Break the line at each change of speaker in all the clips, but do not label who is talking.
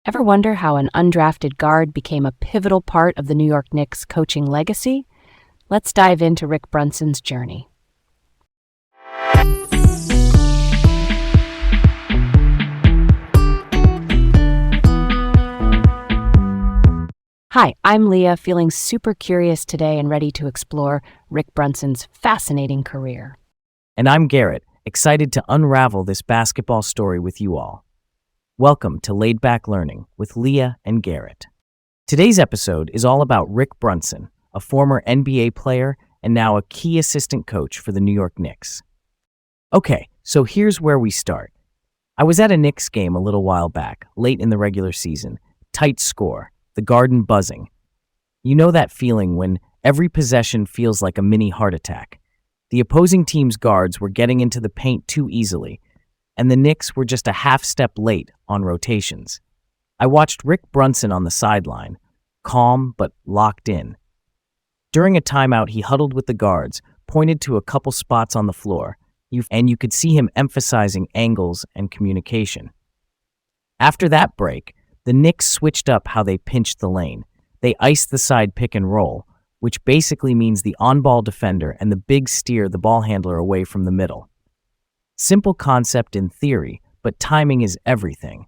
Ever wonder how an undrafted guard became a pivotal part of the New York Knicks' coaching legacy? Let's dive into Rick Brunson's journey. Hi, I'm Leah, feeling super curious today and ready to explore Rick Brunson's fascinating career.
And I'm Garrett, excited to unravel this basketball story with you all. Welcome to Laid Back Learning with Leah and Garrett. Today's episode is all about Rick Brunson, a former NBA player and now a key assistant coach for the New York Knicks. Okay, so here's where we start. I was at a Knicks game a little while back, late in the regular season. Tight score, the Garden buzzing. You know that feeling when every possession feels like a mini heart attack. The opposing team's guards were getting into the paint too easily, and the Knicks were just a half step late on rotations. I watched Rick Brunson on the sideline, calm but locked in. During a timeout, he huddled with the guards, pointed to a couple spots on the floor, and you could see him emphasizing angles and communication. After that break, the Knicks switched up how they pinched the lane. They iced the side pick and roll, which basically means the on-ball defender and the big steer the ball handler away from the middle. Simple concept in theory, but timing is everything.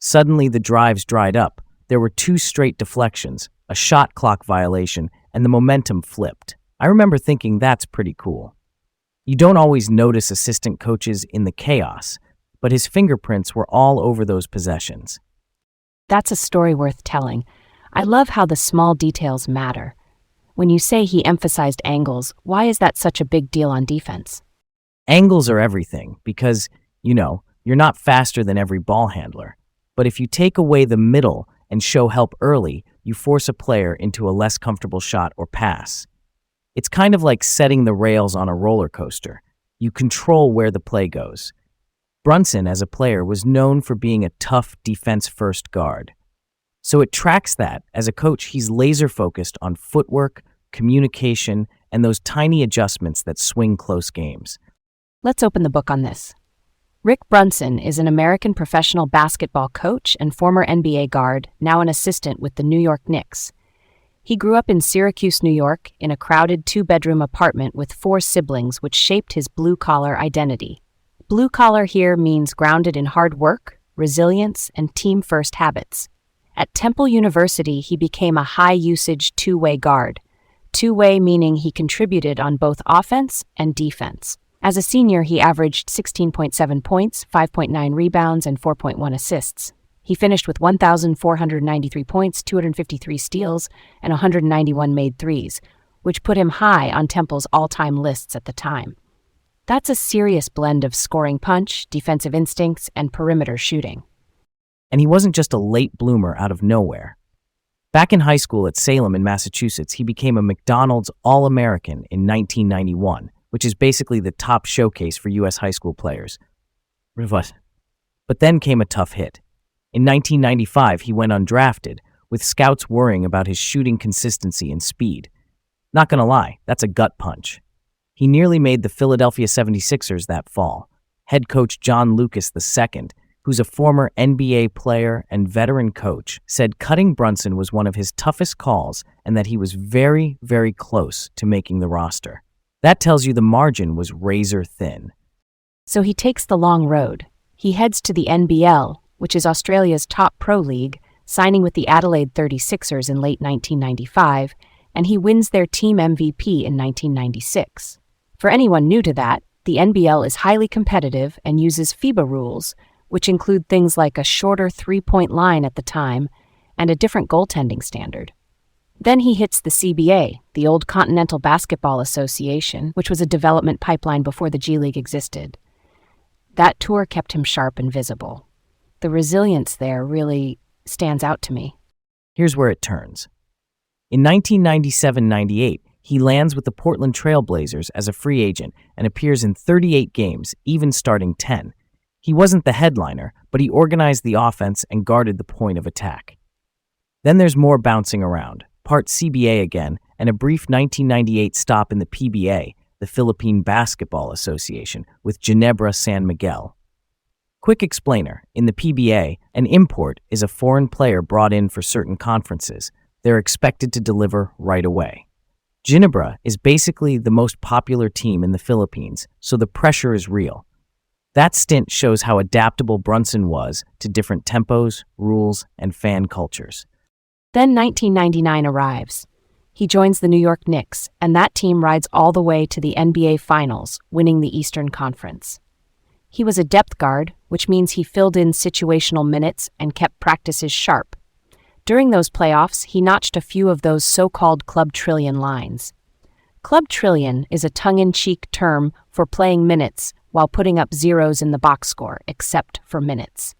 Suddenly the drives dried up. There were 2 straight deflections, a shot clock violation, and the momentum flipped. I remember thinking that's pretty cool. You don't always notice assistant coaches in the chaos, but his fingerprints were all over those possessions.
That's a story worth telling. I love how the small details matter. When you say he emphasized angles, why is that such a big deal on defense?
Angles are everything because, you're not faster than every ball handler. But if you take away the middle and show help early, you force a player into a less comfortable shot or pass. It's kind of like setting the rails on a roller coaster. You control where the play goes. Brunson, as a player, was known for being a tough defense-first guard. So it tracks that, as a coach, he's laser-focused on footwork, communication, and those tiny adjustments that swing close games.
Let's open the book on this. Rick Brunson is an American professional basketball coach and former NBA guard, now an assistant with the New York Knicks. He grew up in Syracuse, New York, in a crowded 2-bedroom apartment with 4 siblings, which shaped his blue-collar identity. Blue-collar here means grounded in hard work, resilience, and team-first habits. At Temple University, he became a high-usage two-way guard. Two-way meaning he contributed on both offense and defense. As a senior, he averaged 16.7 points, 5.9 rebounds, and 4.1 assists. He finished with 1,493 points, 253 steals, and 191 made threes, which put him high on Temple's all-time lists at the time. That's a serious blend of scoring punch, defensive instincts, and perimeter shooting.
And he wasn't just a late bloomer out of nowhere. Back in high school at Salem in Massachusetts, he became a McDonald's All-American in 1991, which is basically the top showcase for U.S. high school players. But then came a tough hit. In 1995, he went undrafted, with scouts worrying about his shooting consistency and speed. Not gonna lie, that's a gut punch. He nearly made the Philadelphia 76ers that fall. Head coach John Lucas II, who's a former NBA player and veteran coach, said cutting Brunson was one of his toughest calls and that he was very, very close to making the roster. That tells you the margin was razor thin.
So he takes the long road. He heads to the NBL, which is Australia's top pro league, signing with the Adelaide 36ers in late 1995, and he wins their team MVP in 1996. For anyone new to that, the NBL is highly competitive and uses FIBA rules, which include things like a shorter 3-point line at the time and a different goaltending standard. Then he hits the CBA, the old Continental Basketball Association, which was a development pipeline before the G League existed. That tour kept him sharp and visible. The resilience there really stands out to me.
Here's where it turns. In 1997-98, he lands with the Portland Trail Blazers as a free agent and appears in 38 games, even starting 10. He wasn't the headliner, but he organized the offense and guarded the point of attack. Then there's more bouncing around, part CBA again, and a brief 1998 stop in the PBA, the Philippine Basketball Association, with Ginebra San Miguel. Quick explainer. In the PBA, an import is a foreign player brought in for certain conferences. They're expected to deliver right away. Ginebra is basically the most popular team in the Philippines, so the pressure is real. That stint shows how adaptable Brunson was to different tempos, rules, and fan cultures.
Then 1999 arrives. He joins the New York Knicks, and that team rides all the way to the NBA Finals, winning the Eastern Conference. He was a depth guard, which means he filled in situational minutes and kept practices sharp. During those playoffs, he notched a few of those so-called Club Trillion lines. Club Trillion is a tongue-in-cheek term for playing minutes while putting up zeros in the box score, except for minutes.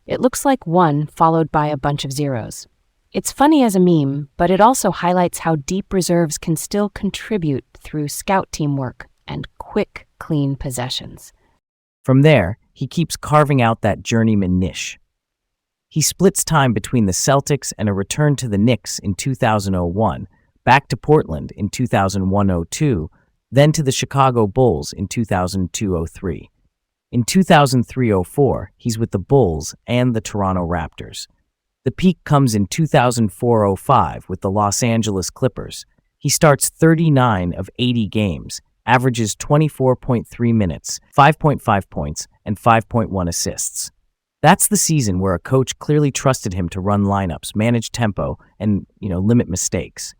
It looks like 1 followed by a bunch of zeros. It's funny as a meme, but it also highlights how deep reserves can still contribute through scout teamwork and quick, clean possessions.
From there, he keeps carving out that journeyman niche. He splits time between the Celtics and a return to the Knicks in 2001, back to Portland in 2001-02, then to the Chicago Bulls in 2002-03. In 2003-04, he's with the Bulls and the Toronto Raptors. The peak comes in 2004-05 with the Los Angeles Clippers. He starts 39 of 80 games, averages 24.3 minutes, 5.5 points, and 5.1 assists. That's the season where a coach clearly trusted him to run lineups, manage tempo, and, limit mistakes.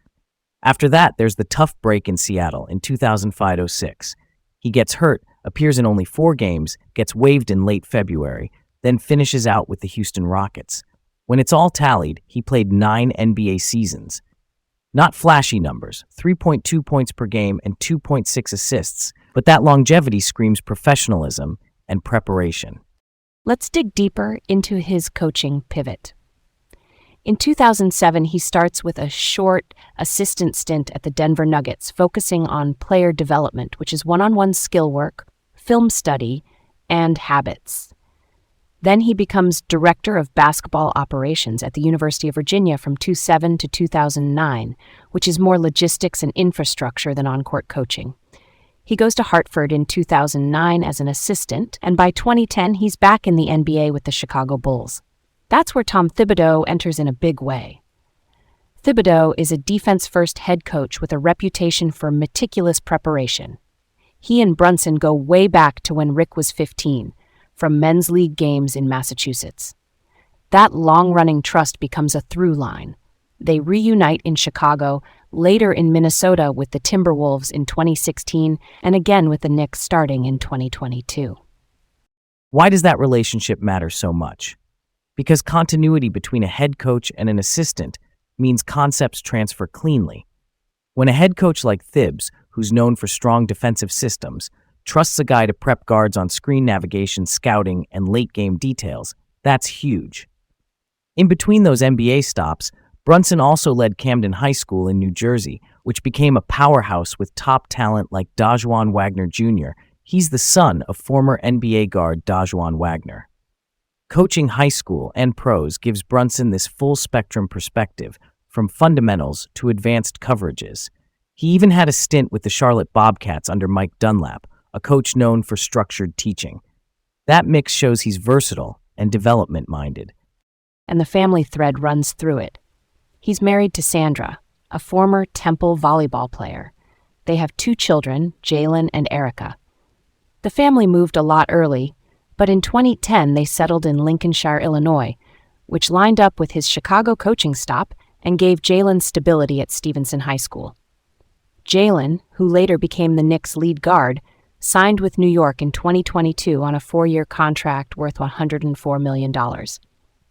After that, there's the tough break in Seattle in 2005-06. He gets hurt, appears in only 4 games, gets waived in late February, then finishes out with the Houston Rockets. When it's all tallied, he played 9 NBA seasons. Not flashy numbers, 3.2 points per game and 2.6 assists, but that longevity screams professionalism and preparation.
Let's dig deeper into his coaching pivot. In 2007, he starts with a short assistant stint at the Denver Nuggets, focusing on player development, which is one-on-one skill work, film study, and habits. Then he becomes director of basketball operations at the University of Virginia from 2007 to 2009, which is more logistics and infrastructure than on-court coaching. He goes to Hartford in 2009 as an assistant, and by 2010, he's back in the NBA with the Chicago Bulls. That's where Tom Thibodeau enters in a big way. Thibodeau is a defense-first head coach with a reputation for meticulous preparation. He and Brunson go way back to when Rick was 15, from men's league games in Massachusetts. That long-running trust becomes a through line. They reunite in Chicago, later in Minnesota with the Timberwolves in 2016, and again with the Knicks starting in 2022.
Why does that relationship matter so much? Because continuity between a head coach and an assistant means concepts transfer cleanly. When a head coach like Thibs, who's known for strong defensive systems, trusts a guy to prep guards on screen navigation, scouting, and late-game details, that's huge. In between those NBA stops, Brunson also led Camden High School in New Jersey, which became a powerhouse with top talent like Dajuan Wagner Jr. He's the son of former NBA guard Dajuan Wagner. Coaching high school and pros gives Brunson this full-spectrum perspective, from fundamentals to advanced coverages. He even had a stint with the Charlotte Bobcats under Mike Dunlap, a coach known for structured teaching. That mix shows he's versatile and development-minded.
And the family thread runs through it. He's married to Sandra, a former Temple volleyball player. They have 2 children, Jalen and Erica. The family moved a lot early, but in 2010 they settled in Lincolnshire, Illinois, which lined up with his Chicago coaching stop and gave Jalen stability at Stevenson High School. Jalen, who later became the Knicks' lead guard, signed with New York in 2022 on a 4-year contract worth $104 million.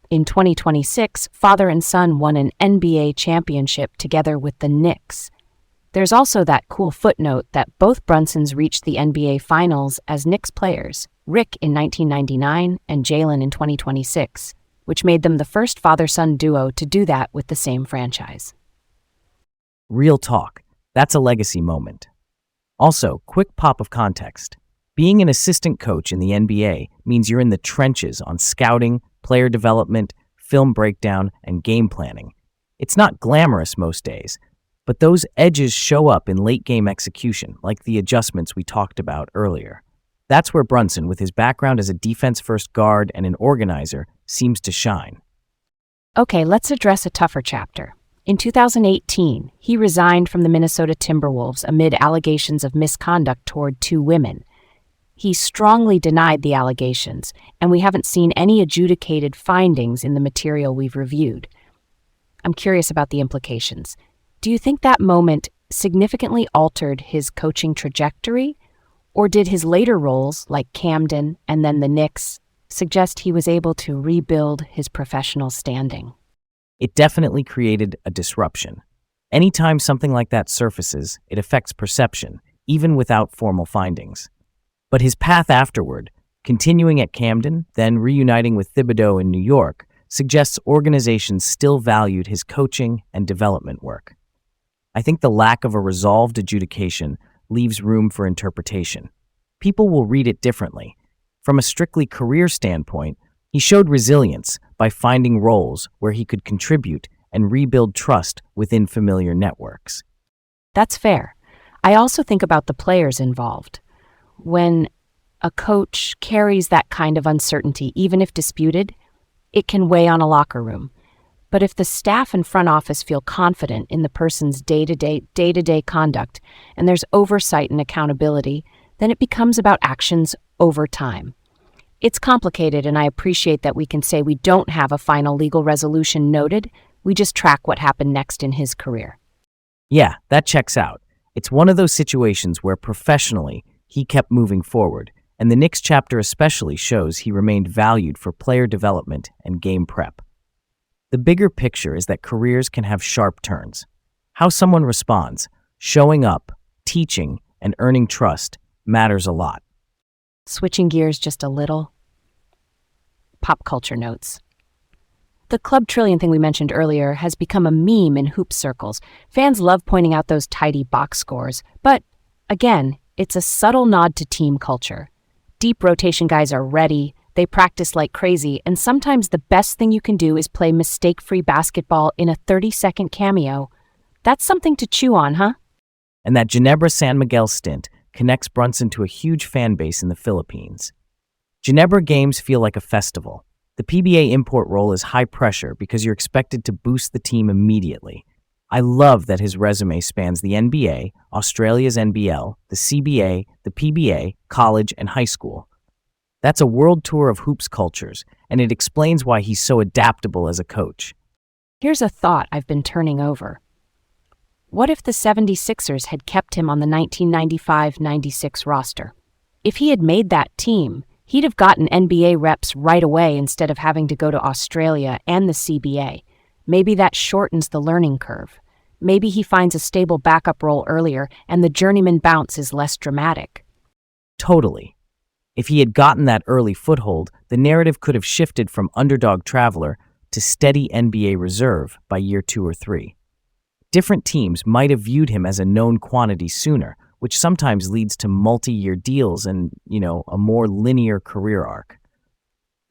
In 2026, father and son won an NBA championship together with the Knicks. There's also that cool footnote that both Brunsons reached the NBA Finals as Knicks players, Rick in 1999 and Jalen in 2026, which made them the first father-son duo to do that with the same franchise.
Real talk. That's a legacy moment. Also, quick pop of context. Being an assistant coach in the NBA means you're in the trenches on scouting, player development, film breakdown, and game planning. It's not glamorous most days, but those edges show up in late-game execution, like the adjustments we talked about earlier. That's where Brunson, with his background as a defense-first guard and an organizer, seems to shine.
Okay, let's address a tougher chapter. In 2018, he resigned from the Minnesota Timberwolves amid allegations of misconduct toward 2 women. He strongly denied the allegations, and we haven't seen any adjudicated findings in the material we've reviewed. I'm curious about the implications. Do you think that moment significantly altered his coaching trajectory? Or did his later roles, like Camden and then the Knicks, suggest he was able to rebuild his professional standing?
It definitely created a disruption. Anytime something like that surfaces, it affects perception, even without formal findings. But his path afterward, continuing at Camden, then reuniting with Thibodeau in New York, suggests organizations still valued his coaching and development work. I think the lack of a resolved adjudication leaves room for interpretation. People will read it differently. From a strictly career standpoint, he showed resilience by finding roles where he could contribute and rebuild trust within familiar networks.
That's fair. I also think about the players involved. When a coach carries that kind of uncertainty, even if disputed, it can weigh on a locker room. But if the staff and front office feel confident in the person's day-to-day conduct, and there's oversight and accountability, then it becomes about actions over time. It's complicated, and I appreciate that we can say we don't have a final legal resolution noted. We just track what happened next in his career.
Yeah, that checks out. It's one of those situations where professionally, he kept moving forward, and the Knicks chapter especially shows he remained valued for player development and game prep. The bigger picture is that careers can have sharp turns. How someone responds, showing up, teaching, and earning trust matters a lot.
Switching gears just a little. Pop culture notes. The Club Trillion thing we mentioned earlier has become a meme in hoop circles. Fans love pointing out those tidy box scores, but again, it's a subtle nod to team culture. Deep rotation guys are ready, they practice like crazy, and sometimes the best thing you can do is play mistake-free basketball in a 30-second cameo. That's something to chew on, huh?
And that Ginebra San Miguel stint connects Brunson to a huge fan base in the Philippines. Ginebra games feel like a festival. The PBA import role is high pressure because you're expected to boost the team immediately. I love that his resume spans the NBA, Australia's NBL, the CBA, the PBA, college, and high school. That's a world tour of hoops cultures, and it explains why he's so adaptable as a coach.
Here's a thought I've been turning over. What if the 76ers had kept him on the 1995-96 roster? If he had made that team, he'd have gotten NBA reps right away instead of having to go to Australia and the CBA. Maybe that shortens the learning curve. Maybe he finds a stable backup role earlier and the journeyman bounce is less dramatic.
Totally. If he had gotten that early foothold, the narrative could have shifted from underdog traveler to steady NBA reserve by year 2 or 3. Different teams might have viewed him as a known quantity sooner, which sometimes leads to multi-year deals and, a more linear career arc.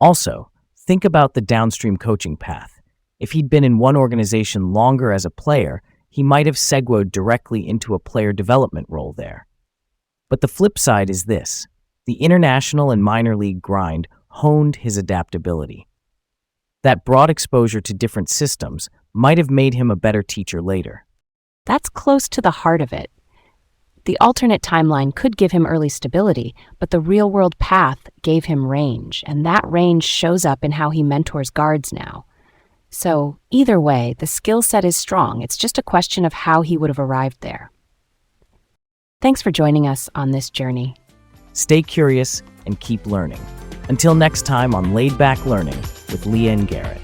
Also, think about the downstream coaching path. If he'd been in one organization longer as a player, he might have segued directly into a player development role there. But the flip side is this. The international and minor league grind honed his adaptability. That broad exposure to different systems might have made him a better teacher later.
That's close to the heart of it. The alternate timeline could give him early stability, but the real-world path gave him range, and that range shows up in how he mentors guards now. So, either way, the skill set is strong. It's just a question of how he would have arrived there. Thanks for joining us on this journey.
Stay curious and keep learning. Until next time on Laid Back Learning with Leah and Garrett.